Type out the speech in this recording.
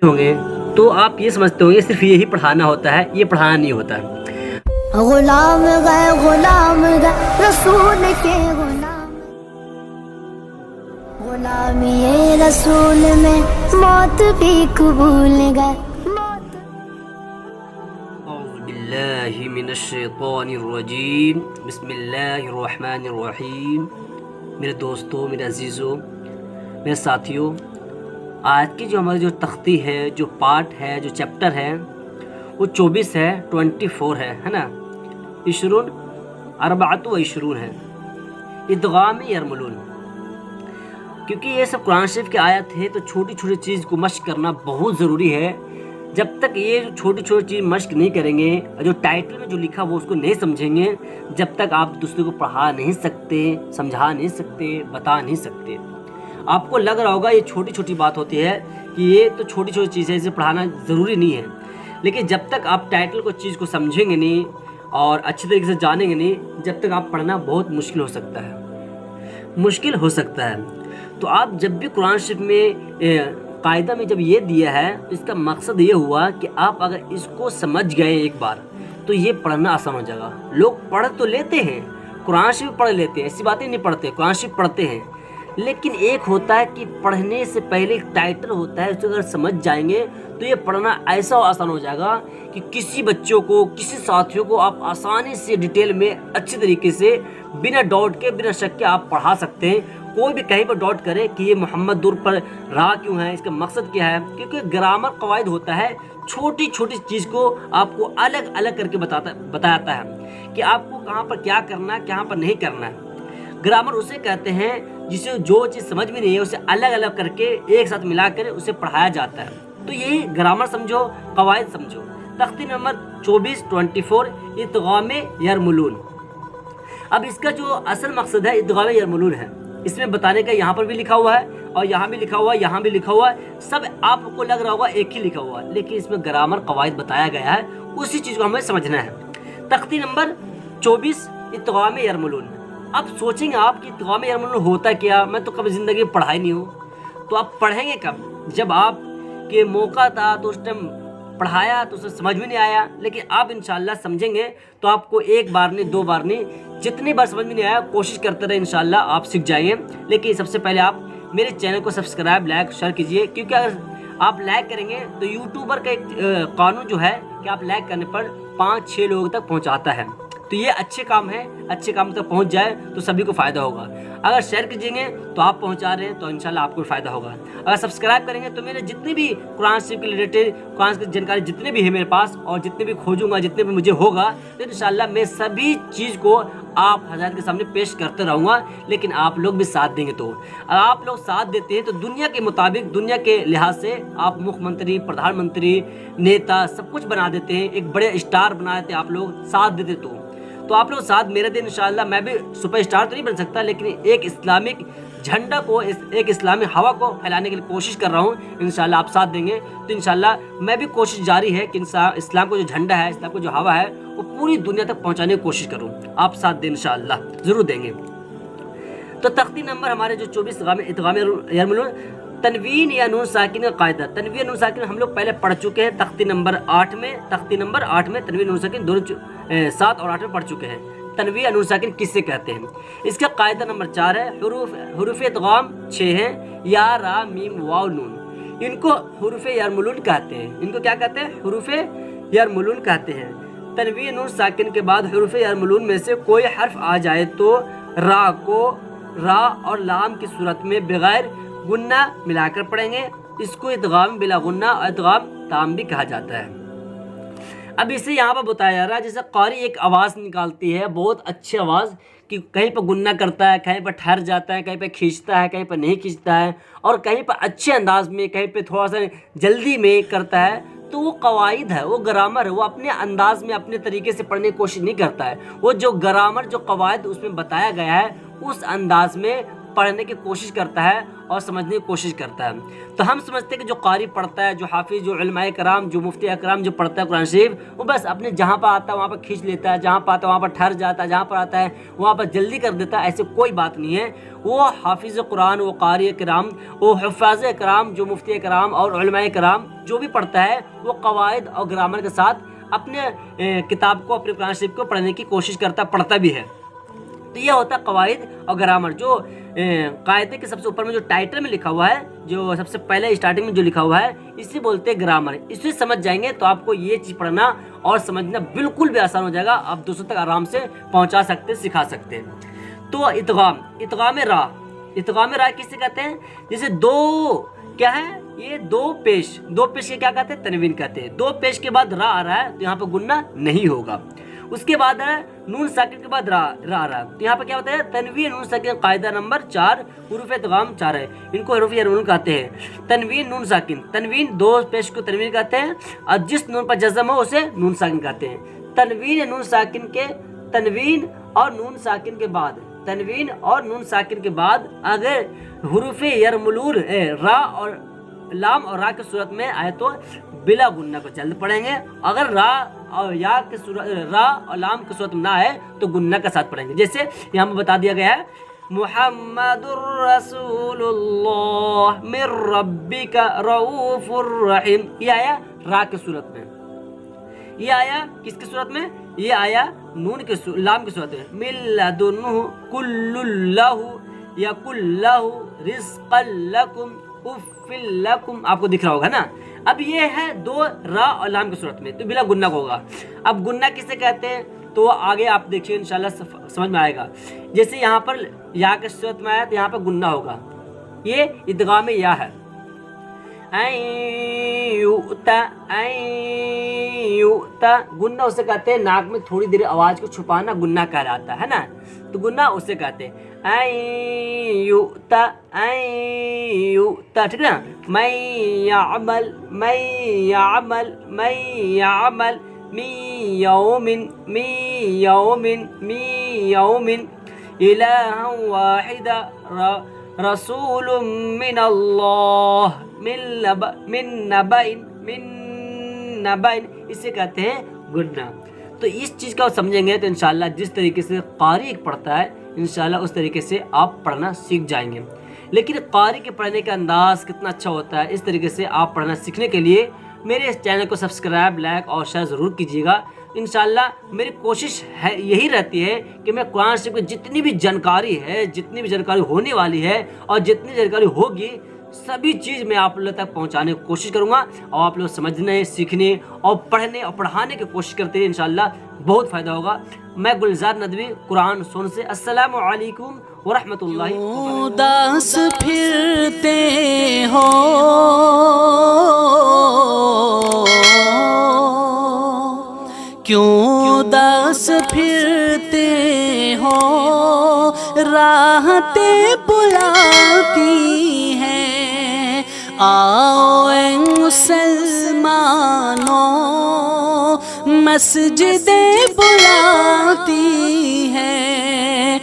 होंगे तो आप ये समझते होंगे सिर्फ यही पढ़ाना होता है, ये पढ़ाना नहीं होता है। गुलाम गए रसूल के गुलामी ये रसूल में मौत भी कबूल गए। बिस्मिल्लाहि मिनश्शैतानिर्रजीम, बिस्मिल्लाहिर्रहमानिर्रहीम। मेरे दोस्तों, मेरे अजीज़ों, मेरे साथियों, आज की जो हमारी जो तख्ती है, जो पार्ट है, जो चैप्टर है, वो 24 है, 24 है ना, इशरून अरबातु व इशरून है, इदगाम यरमुलून। क्योंकि ये सब कुरान शरीफ की आयत है तो छोटी छोटी चीज़ को मश्क करना बहुत ज़रूरी है। जब तक ये जो छोटी छोटी चीज़ मश्क नहीं करेंगे, जो टाइटल में जो लिखा वो उसको नहीं समझेंगे, जब तक आप दूसरे को पढ़ा नहीं सकते, समझा नहीं सकते, बता नहीं सकते। आपको लग रहा होगा ये छोटी छोटी बात होती है कि ये तो छोटी छोटी चीज़ है, इसे पढ़ाना ज़रूरी नहीं है, लेकिन जब तक आप टाइटल को चीज़ को समझेंगे नहीं और अच्छी तरीके से जानेंगे नहीं, जब तक आप पढ़ना बहुत मुश्किल हो सकता है, मुश्किल हो सकता है। तो आप जब भी कुरान शरीफ में कायदा में जब ये दिया है तो इसका मकसद ये हुआ कि आप अगर इसको समझ गए एक बार तो ये पढ़ना आसान हो जाएगा। लोग पढ़ तो लेते हैं, कुरान शरीफ पढ़ लेते हैं, ऐसी बातें नहीं पढ़ते, कुरान शरीफ पढ़ते हैं, लेकिन एक होता है कि पढ़ने से पहले एक टाइटल होता है, उसे अगर समझ जाएंगे तो ये पढ़ना ऐसा आसान हो जाएगा कि किसी बच्चों को, किसी साथियों को आप आसानी से डिटेल में अच्छे तरीके से बिना डाउट के, बिना शक के आप पढ़ा सकते हैं। कोई भी कहीं पर डाउट करे कि ये मोहम्मद दूर पर रहा क्यों है, इसका मकसद क्या है, क्योंकि ग्रामर कवायद होता है, छोटी छोटी चीज़ को आपको अलग अलग करके बताता है कि आपको कहाँ पर क्या करना है, कहाँ पर नहीं करना है। ग्रामर उसे कहते हैं जिसे जो चीज़ समझ में नहीं है उसे अलग अलग करके एक साथ मिलाकर उसे पढ़ाया जाता है। तो यही ग्रामर समझो, कवायद समझो। तख्ती नंबर 24 24 इदगाम यरमुलून। अब इसका जो असल मकसद है इदगाम यरमुलून है, इसमें बताने का यहाँ पर भी लिखा हुआ है और यहाँ भी लिखा हुआ है, यहाँ भी लिखा हुआ है, सब आपको लग रहा होगा एक ही लिखा हुआ है, लेकिन इसमें ग्रामर कवायद बताया गया है, उसी चीज़ को हमें समझना है। तख्ती नंबर 24 इदगाम यरमुलून। अब सोचेंगे आप कि इदगाम यरमुलून होता क्या, मैं तो कभी ज़िंदगी में पढ़ा ही नहीं हूँ। तो आप पढ़ेंगे कब? जब आप के मौका था तो उस टाइम पढ़ाया तो उसे समझ में नहीं आया, लेकिन आप इंशाल्लाह समझेंगे तो आपको एक बार नहीं, दो बार नहीं, जितनी बार समझ में नहीं आया कोशिश करते रहे, इंशाल्लाह आप सीख जाएंगे। लेकिन सबसे पहले आप मेरे चैनल को सब्सक्राइब, लाइक, शेयर कीजिए, क्योंकि अगर आप लाइक करेंगे तो यूट्यूबर का एक कानून जो है कि आप लाइक करने पर 5-6 लोगों तक पहुँचाता है। तो ये अच्छे काम है, अच्छे काम तक पहुंच जाए तो सभी को फ़ायदा होगा। अगर शेयर कीजिएंगे तो आप पहुंचा रहे हैं तो इंशाल्लाह आपको फ़ायदा होगा। अगर सब्सक्राइब करेंगे तो मेरे जितने भी कुरान शरीफ के रिलेटेड, कुरान की जानकारी जितने भी है मेरे पास, और जितने भी खोजूंगा, जितने भी मुझे होगा, तो इंशाल्लाह मैं सभी चीज़ को आप हज़ार के सामने पेश करते रहूँगा। लेकिन आप लोग भी साथ देंगे तो, अगर आप लोग साथ देते हैं तो दुनिया के मुताबिक, दुनिया के लिहाज से आप मुख्यमंत्री, प्रधानमंत्री, नेता सब कुछ बना देते हैं, एक बड़े स्टार बना देते हैं आप लोग साथ देते तो आप लोग साथ मेरे दिन इंशाल्लाह मैं भी सुपरस्टार तो नहीं बन सकता, लेकिन एक इस्लामिक झंडा को, एक इस्लामी हवा को फैलाने के लिए कोशिश कर रहा हूँ। इंशाल्लाह आप साथ देंगे तो इंशाल्लाह मैं भी कोशिश जारी है कि इस्लाम को जो झंडा है, इस्लाम को जो हवा है, वो पूरी दुनिया तक पहुँचाने की कोशिश करूँ। आप साथ दें, इंशाल्लाह ज़रूर देंगे। तो तख्ती नंबर हमारे जो 24 इदगाम यरमुलून, तनवीन या नून साकिन का कायदा। तनवीन नून साकिन हम लोग पहले पढ़ चुके हैं तख्ती नंबर 8 में। तख्ती नंबर 8 में तनवीन नून साकिन दोनों 7 और 8 में पढ़ चुके हैं। तनवीन नून साकिन किससे कहते हैं? इसका कायदा नंबर 4 है। हुरूफ इदगाम 6 हैं, या, रा, मीम, वाव, नून। इनको हुरूफ यरमुलून कहते हैं। इनको क्या कहते हैं? हुरूफ यरमुलून कहते हैं। तनवीन नून साकिन के बाद हुरूफ यरमुलून में से कोई हर्फ आ जाए तो रा को रा और लाम की सूरत में बगैर गुन्ना मिलाकर पढ़ेंगे। इसको इदगाम बिला गुन्ना और इदगाम ताम भी कहा जाता है। अब इसे यहाँ पर बताया जा रहा है जैसे कारी एक आवाज़ निकालती है, बहुत अच्छी आवाज़, कि कहीं पर गुन्ना करता है, कहीं पर ठहर जाता है, कहीं पर खींचता है, कहीं पर नहीं खींचता है, और कहीं पर अच्छे अंदाज में, कहीं पर थोड़ा सा जल्दी में करता है। तो वो कवायद है, वो ग्रामर है, वो अपने अंदाज में, अपने तरीके से पढ़ने की कोशिश नहीं करता है। वो जो ग्रामर, जो कवायद उसमें बताया गया है, उस अंदाज में पढ़ने की कोशिश करता है और समझने की कोशिश करता है। तो हम समझते हैं कि जो कारी पढ़ता है, जो हाफिज़, जो उलमाए कराम, जो मुफ्ती अकराम जो पढ़ता है कुरान शरीफ, वो बस अपने जहाँ पर आता है वहाँ पर खींच लेता है, जहाँ पर आता है वहाँ पर ठहर जाता है, जहाँ पर आता है वहाँ पर जल्दी कर देता है। ऐसे कोई बात नहीं है। वो हाफिज़ कुरान, वो कारी कराम, वो हुफ़ाज़ कराम, जो मुफ्ती कराम और उलमाए कराम जो भी पढ़ता है, वो कवायद और ग्रामर के साथ अपने किताब को, अपने कुरान शरीफ को पढ़ने की कोशिश करता, पढ़ता भी है। तो यह होता है कवायद और ग्रामर। जो कायदे के सबसे ऊपर में जो टाइटल में लिखा हुआ है, जो सबसे पहले स्टार्टिंग में जो लिखा हुआ है, इसे बोलते हैं ग्रामर। इसे समझ जाएंगे तो आपको ये चीज़ पढ़ना और समझना बिल्कुल भी आसान हो जाएगा। आप दूसरों तक आराम से पहुंचा सकते, सिखा सकते हैं। तो इदगाम रा किसे कहते हैं? जैसे दो क्या है, ये दो पेश ये क्या कहते हैं? तनवीन कहते हैं। दो पेश के बाद रा आ रहा है तो यहाँ पर गुन्ना नहीं होगा। उसके बाद है नून साकिन के बाद रा आ रहा है तो यहाँ पर क्या होता है? तनवीन नून साकिन। कायदा नंबर 4, हुरूफ इदगाम 4 है, इनको हुरूफ यरमून कहते हैं। तनवीन नून साकिन, तनवीन दो पेश को तनवीन कहते हैं और जिस नून पर जज़म हो उसे नून साकिन कहते हैं। तनवीन नून साकिन के, तनवीन और नून साकिन के बाद, तनवीन और नून साकिन के बाद अगर हुरूफ यरमून रा और लाम और रा की सूरत में आए तो बिला गुन्ना को जल्द पढ़ेंगे। अगर रा और या की सूरत, रा और लाम की सूरत में ना आए तो गुन्ना के साथ पढ़ेंगे। जैसे यहाँ पर बता दिया गया है मुहम्मदुर रसूलुल्लाह मिर रब्बिका रऊफुर रहीम। ये आया रा की सूरत में। ये आया किसकी सूरत में? ये आया नून के लाम की सूरत में। मिल्लदुन्हु कुल्लुल्लाहु या कुल्लाहु रिज़्क़न लकुम उफ़्फ़िल लकुम। आपको दिख रहा होगा ना। अब ये है दो रा और लाम की सूरत में, तो बिला गुन्ना होगा। अब गुन्ना किसे कहते हैं तो आगे आप देखिए इंशाल्लाह समझ में आएगा। जैसे यहाँ पर या की सूरत में आया तो यहाँ पर गुन्ना होगा। ये इदगाम या है। गुन्ना उसे कहते हैं नाक में थोड़ी देर आवाज को छुपाना, गुन्ना कहलाता है ना। तो गुन्ना उसे कहते हैं। ठीक ना। मैं यामल मी इलाहन वाहिदा रसूलुम मिनल्लाह मिन नबाइन, इसे कहते हैं गुन्ना। तो इस चीज़ का समझेंगे तो इंशाल्लाह जिस तरीके से कारी पढ़ता है इंशाल्लाह उस तरीके से आप पढ़ना सीख जाएंगे। लेकिन कारी के पढ़ने का अंदाज़ कितना अच्छा होता है, इस तरीके से आप पढ़ना सीखने के लिए मेरे इस चैनल को सब्सक्राइब, लाइक और शेयर ज़रूर कीजिएगा। इंशाल्लाह मेरी कोशिश है यही रहती है कि मैं कुरान शरीफ की जितनी भी जानकारी है, जितनी भी जानकारी होने वाली है और जितनी जानकारी होगी, सभी चीज़ मैं आप लोगों तक पहुंचाने की कोशिश करूंगा और आप लोग समझने, सीखने और पढ़ने और पढ़ाने की कोशिश करते हैं। इंशाल्लाह बहुत फ़ायदा होगा। मैं गुलजार नदवी, कुरान सुन से। अस्सलामु अलैकुम व रहमतुल्लाहि व बरकातहू। उदास फिरते हो क्यों उदास फिरते हो, राहतें बुलाती हैं। आओ ऐ मुसलमानों मस्जिदें बुलाती हैं।